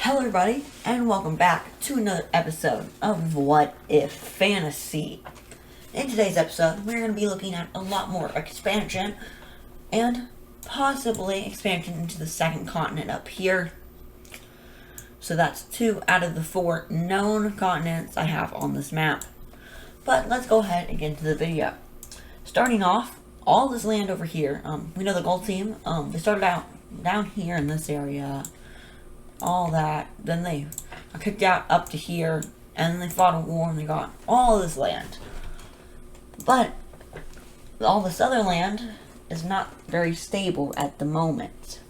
Hello everybody, and welcome back to another episode of What If Fantasy. In today's episode, we're going to be looking at a lot more expansion, and possibly expansion into the second continent up here. So that's 2 out of the 4 known continents I have on this map. But let's go ahead and get into the video. Starting off, all this land over here, we know the gold team, they started out down here in this area. All that, then they are kicked out up to here, and then they fought a war and they got all this land. But all this other land is not very stable at the moment,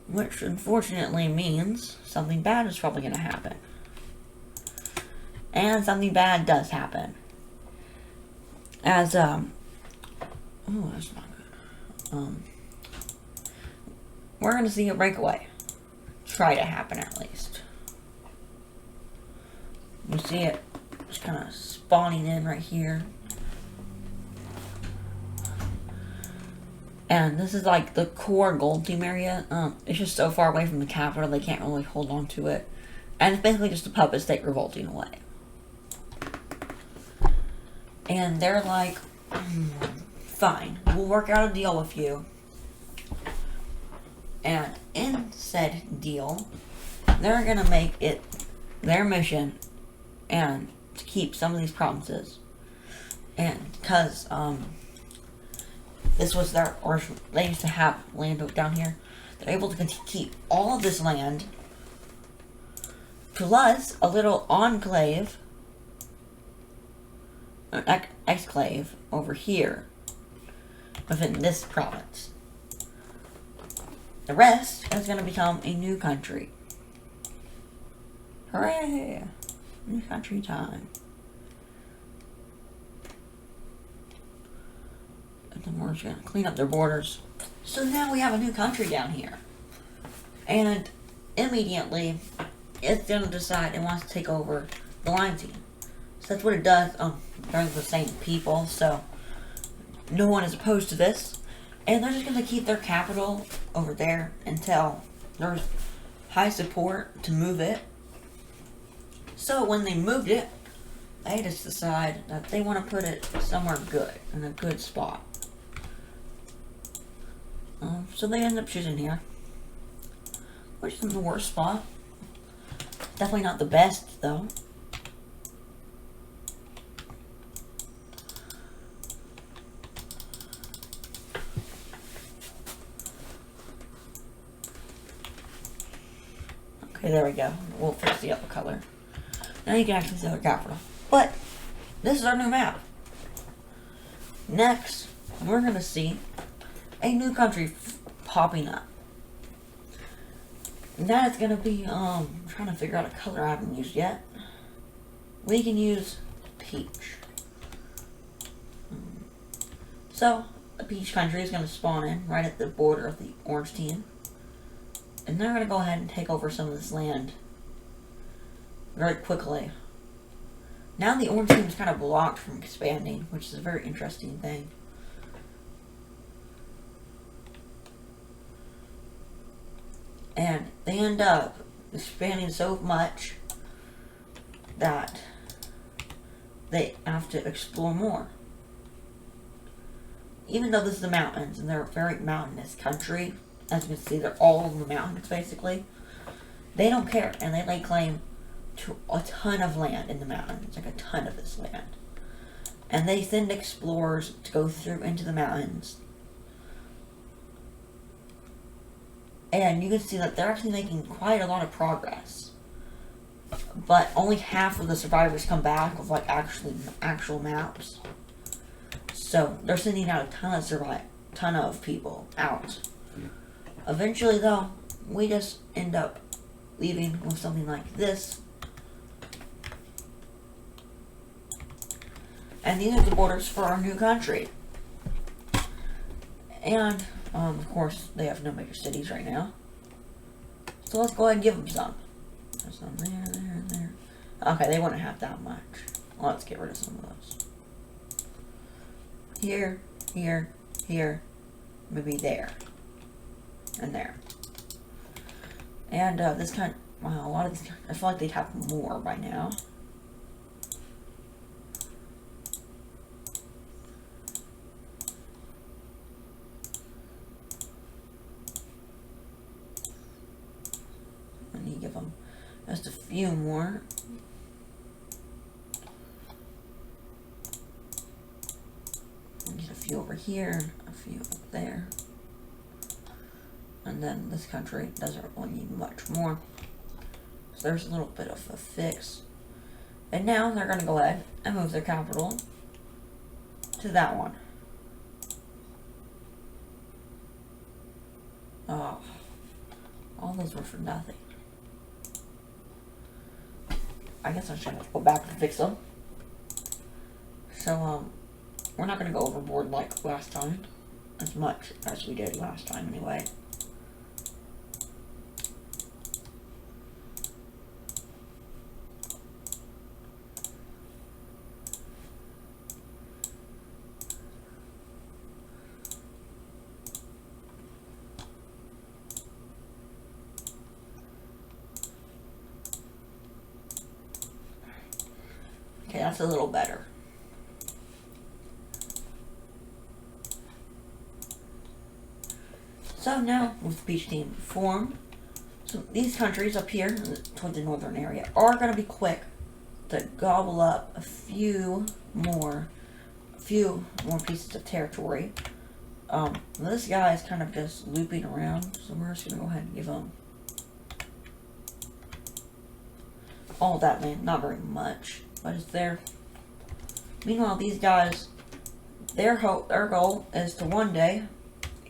which unfortunately means something bad is probably going to happen. And something bad does happen. As oh, that's not good. We're going to see a breakaway try to happen, at least. You see it just kind of spawning in right here. And this is like the core gold team area. It's just so far away from the capital they can't really hold on to it. And it's basically just a puppet state revolting away. And they're like, fine, we'll work out a deal with you. And in said deal, they're going to make it their mission and to keep some of these provinces. And because this was their, or they used to have land down here, they're able to keep all of this land, plus a little enclave, an exclave over here within this province. The rest is going to become a new country. Hooray! New country time. And then we're just going to clean up their borders. So now we have a new country down here. And immediately, it's going to decide it wants to take over the Lion Team. So that's what it does. They're the same people, so no one is opposed to this. And they're just going to keep their capital over there until there's high support to move it. So when they moved it, they just decide that they want to put it somewhere good, in a good spot. So they end up choosing here, which isn't the worst spot. Definitely not the best, though. Okay, there we go. We'll fix the yellow color. Now you can actually see the capital. But this is our new map. Next, we're going to see a new country popping up. And that is going to be, I'm trying to figure out a color I haven't used yet. We can use peach. So, a peach country is going to spawn in right at the border of the orange team. And they're going to go ahead and take over some of this land very quickly. Now the orange team is kind of blocked from expanding, which is a very interesting thing. And they end up expanding so much that they have to explore more. Even though this is the mountains, and they're a very mountainous country, as you can see, they're all in the mountains, basically. They don't care, and they lay claim to a ton of land in the mountains, like a ton of this land. And they send explorers to go through into the mountains. And you can see that they're actually making quite a lot of progress. But only half of the survivors come back with, like, actual maps. So, they're sending out a ton of people out. Eventually, though, we just end up leaving with something like this. And these are the borders for our new country. And, of course, they have no major cities right now. So let's go ahead and give them some. There's some there. Okay, they wouldn't have that much. Let's get rid of some of those. Here, maybe there. And there. And this Wow, a lot of these, I feel like they'd have more by now. I need to give them just a few more. Get a few over here, a few up there. And then this country doesn't really need much more. So there's a little bit of a fix. And now they're going to go ahead and move their capital to that one. Oh, all those were for nothing. I guess I should have to go back and fix them. So, we're not going to go overboard like last time. As much as we did last time, anyway. Okay, that's a little better. So now, with the peach team formed, so these countries up here, toward the northern area, are going to be quick to gobble up a few more pieces of territory. This guy is kind of just looping around, so we're just going to go ahead and give him all that land. Not very much, but it's there. Meanwhile, these guys, their goal is to one day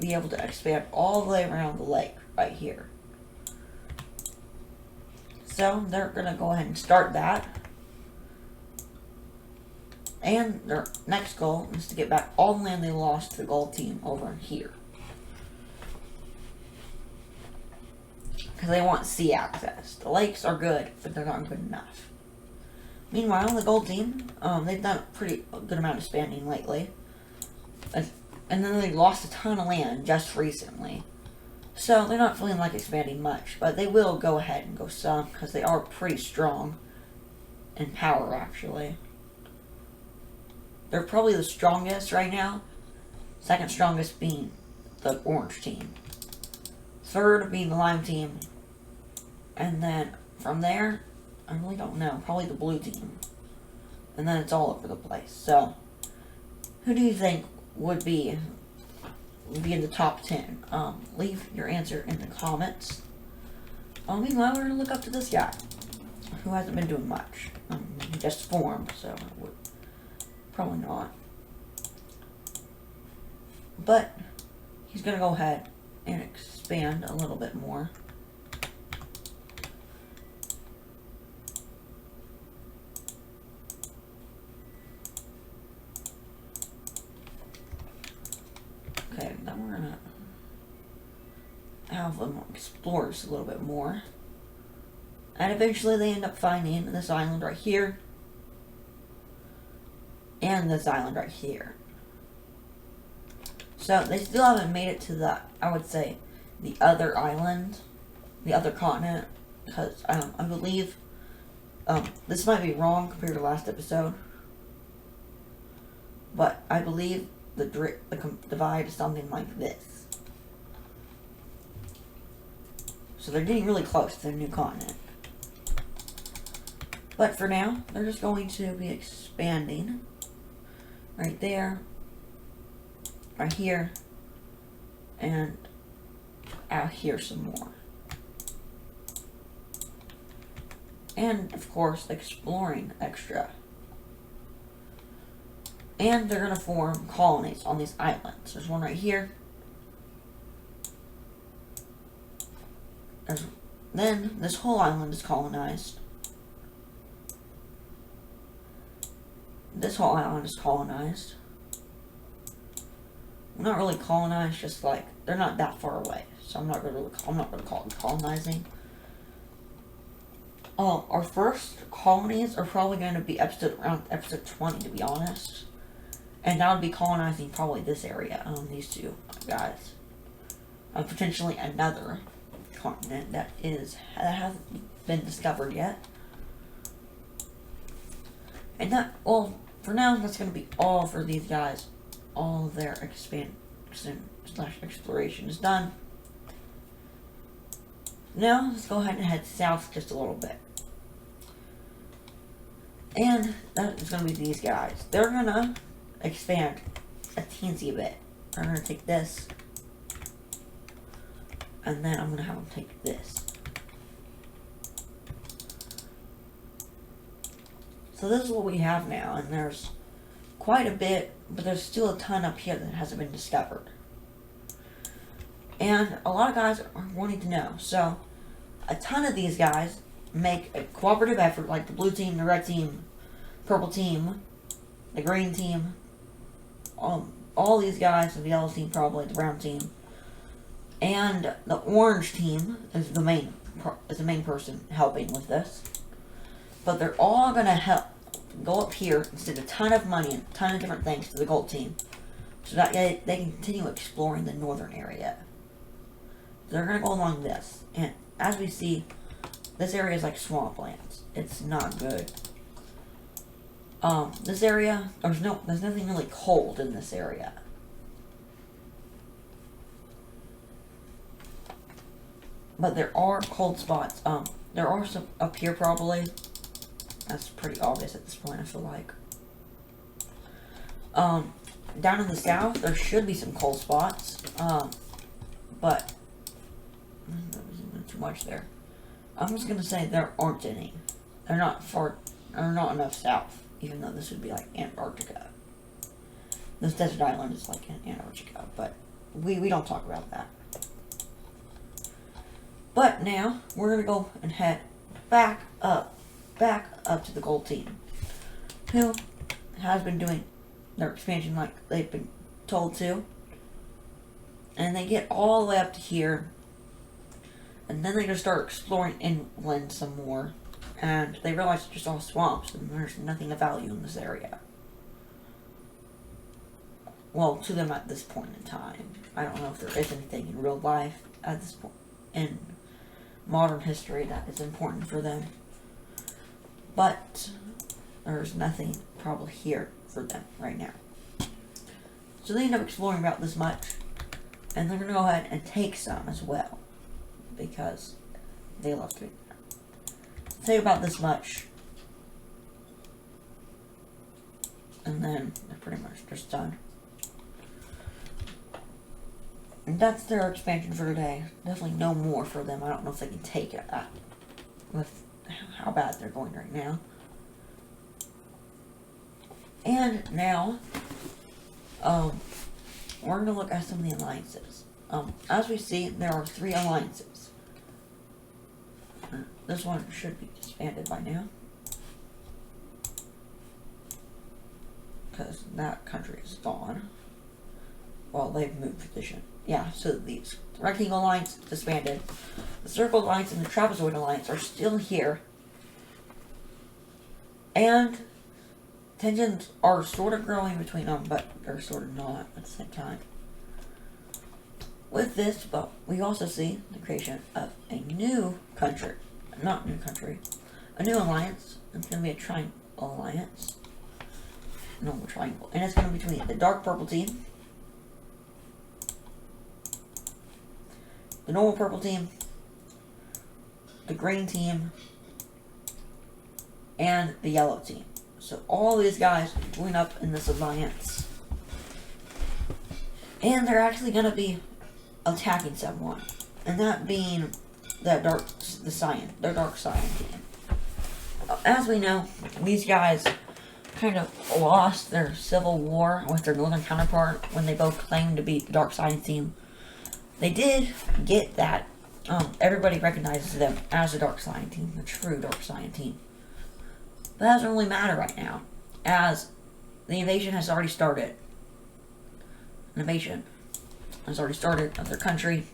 be able to expand all the way around the lake right here. So they're going to go ahead and start that. And their next goal is to get back all the land they lost to the gold team over here. Because they want sea access. The lakes are good, but they're not good enough. Meanwhile, the gold team, they've done a pretty good amount of expanding lately. And then they lost a ton of land just recently. So they're not feeling like expanding much. But they will go ahead and go some, because they are pretty strong in power, actually. They're probably the strongest right now. Second strongest being the orange team. Third being the lime team. And then from there, I really don't know. Probably the blue team. And then it's all over the place. So, who do you think would be in the top 10? Leave your answer in the comments. Meanwhile, we're going to look up to this guy, who hasn't been doing much. He just formed, so I would probably not. But he's going to go ahead and expand a little bit more. Okay, then we're going to have them explore this a little bit more. And eventually they end up finding this island right here. And this island right here. So they still haven't made it to the, I would say, the other island, the other continent, because I believe this might be wrong compared to last episode, but I believe the divide is something like this. So they're getting really close to their new continent. But for now, they're just going to be expanding right there, right here, and out here some more. And, of course, exploring extra. And they're going to form colonies on these islands. There's one right here. Then, this whole island is colonized. This whole island is colonized. Not really colonized, just like they're not that far away, so I'm not gonna call it colonizing. Our first colonies are probably going to be around episode 20, to be honest, and that would be colonizing probably this area. These two guys, potentially another continent that has been discovered yet. And that, well, for now, that's going to be all for these guys. All of their expansion / exploration is done. Now, let's go ahead and head south just a little bit. And that is going to be these guys. They're going to expand a teensy bit. I'm going to take this. And then I'm going to have them take this. So this is what we have now. And there's quite a bit, but there's still a ton up here that hasn't been discovered. And a lot of guys are wanting to know. So, a ton of these guys make a cooperative effort, like the blue team, the red team, purple team, the green team, all these guys, the yellow team probably, the brown team, and the orange team is the main person helping with this. But they're all gonna help go up here and send a ton of money and a ton of different things to the gold team, so that they can continue exploring the northern area. They're gonna go along this, and as we see, this area is like swamplands. It's not good. This area, there's nothing really cold in this area. But there are cold spots. There are some up here probably. That's pretty obvious at this point, I feel like. Down in the south, there should be some cold spots. But that wasn't too much there. I'm just gonna say there aren't any. They're not enough south, even though this would be like Antarctica. This desert island is like Antarctica, but we don't talk about that. But now we're gonna go and head back up to the gold team, who has been doing their expansion like they've been told to. And they get all the way up to here, and then they just start exploring inland some more, and they realize it's just all swamps and there's nothing of value in this area. Well, to them at this point in time. I don't know if there is anything in real life at this point in modern history that is important for them. But there's nothing probably here for them right now. So they end up exploring about this much, and they're going to go ahead and take some as well, because they love to. Take about this much, and then they're pretty much just done. And that's their expansion for today. Definitely no more for them. I don't know if they can take it with how bad they're going right now. And now, we're going to look at some of the alliances. As we see, there are 3 alliances. This one should be disbanded by now, because that country is gone. Well, they've moved position. Yeah, so these Rectangle Alliance disbanded. The Circle Alliance and the Trapezoid Alliance are still here. And tensions are sort of growing between them, but they're sort of not at the same time. With this, but we also see the creation of a new country. Not new country. A new alliance. It's going to be a triangle alliance. Normal triangle. And it's going to be between the dark purple team, the normal purple team, the green team, and the yellow team. So all these guys join up in this alliance. And they're actually going to be attacking someone. And that being their dark cyan team. As we know, these guys kind of lost their civil war with their northern counterpart when they both claimed to be the dark cyan team. They did get that. Everybody recognizes them as the dark cyan team, the true dark cyan team. But that doesn't really matter right now, as the invasion has already started. An invasion has already started of their country.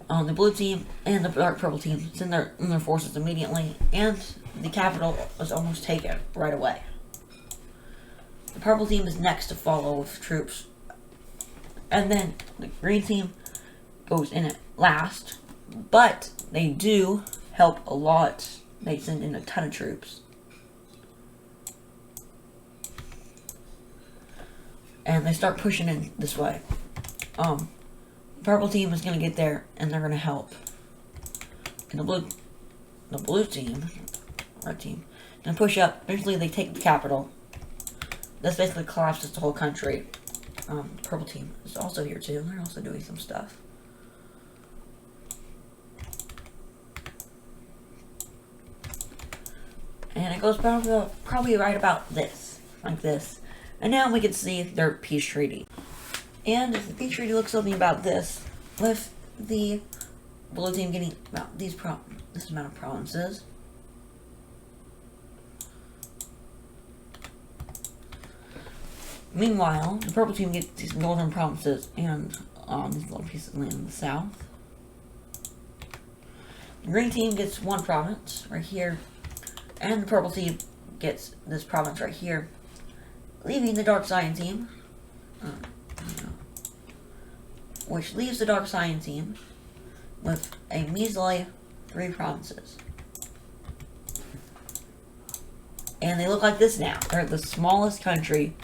The blue team and the dark purple team send their forces immediately, and the capital was almost taken right away. The purple team is next to follow with troops, and then the green team goes in at last, but they do help a lot. They send in a ton of troops. And they start pushing in this way. The purple team is going to get there, and they're going to help. And the blue team, red team, going to push up. Eventually, they take the capital. This basically collapses the whole country. Purple team is also here too. They're also doing some stuff. And it goes probably right about this, like this. And now we can see their peace treaty. And the peace treaty looks something about this, with the blue team getting about this amount of provinces. Meanwhile, the purple team gets these northern provinces and these little pieces of land in the south. The green team gets one province right here, and the purple team gets this province right here, leaving the Dark Cyan team, which leaves the Dark Cyan team with a measly 3 provinces. And they look like this now. They're the smallest country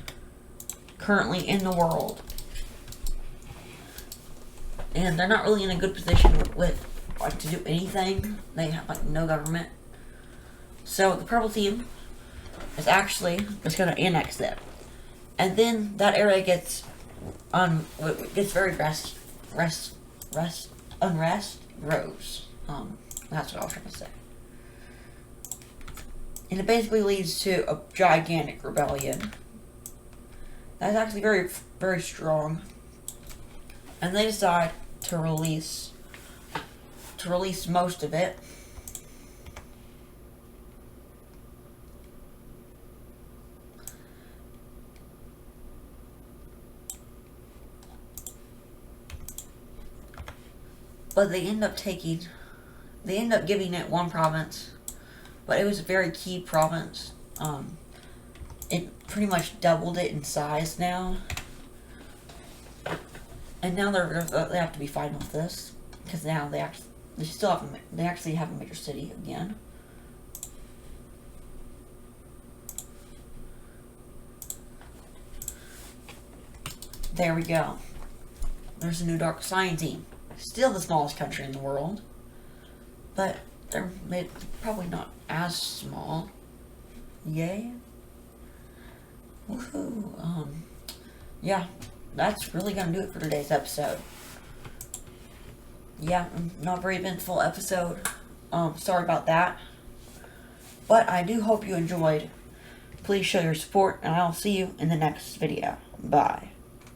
currently in the world. And they're not really in a good position with to do anything. They have no government. So the purple team is actually just going to annex them. And then that area gets very unrest grows. That's what I was trying to say. And it basically leads to a gigantic rebellion. That's actually very, very strong. And they decide to release most of it. But they end up giving it one province, but it was a very key province. It pretty much doubled it in size now, and now they have to be fine with this because now they actually have a major city again. There we go. There's a new Dark Cyan team. Still the smallest country in the world, but they're probably not as small. Yay. Woohoo. Yeah, that's really gonna do it for today's episode. Yeah, not very eventful episode. Sorry about that. But I do hope you enjoyed. Please show your support, and I'll see you in the next video. Bye.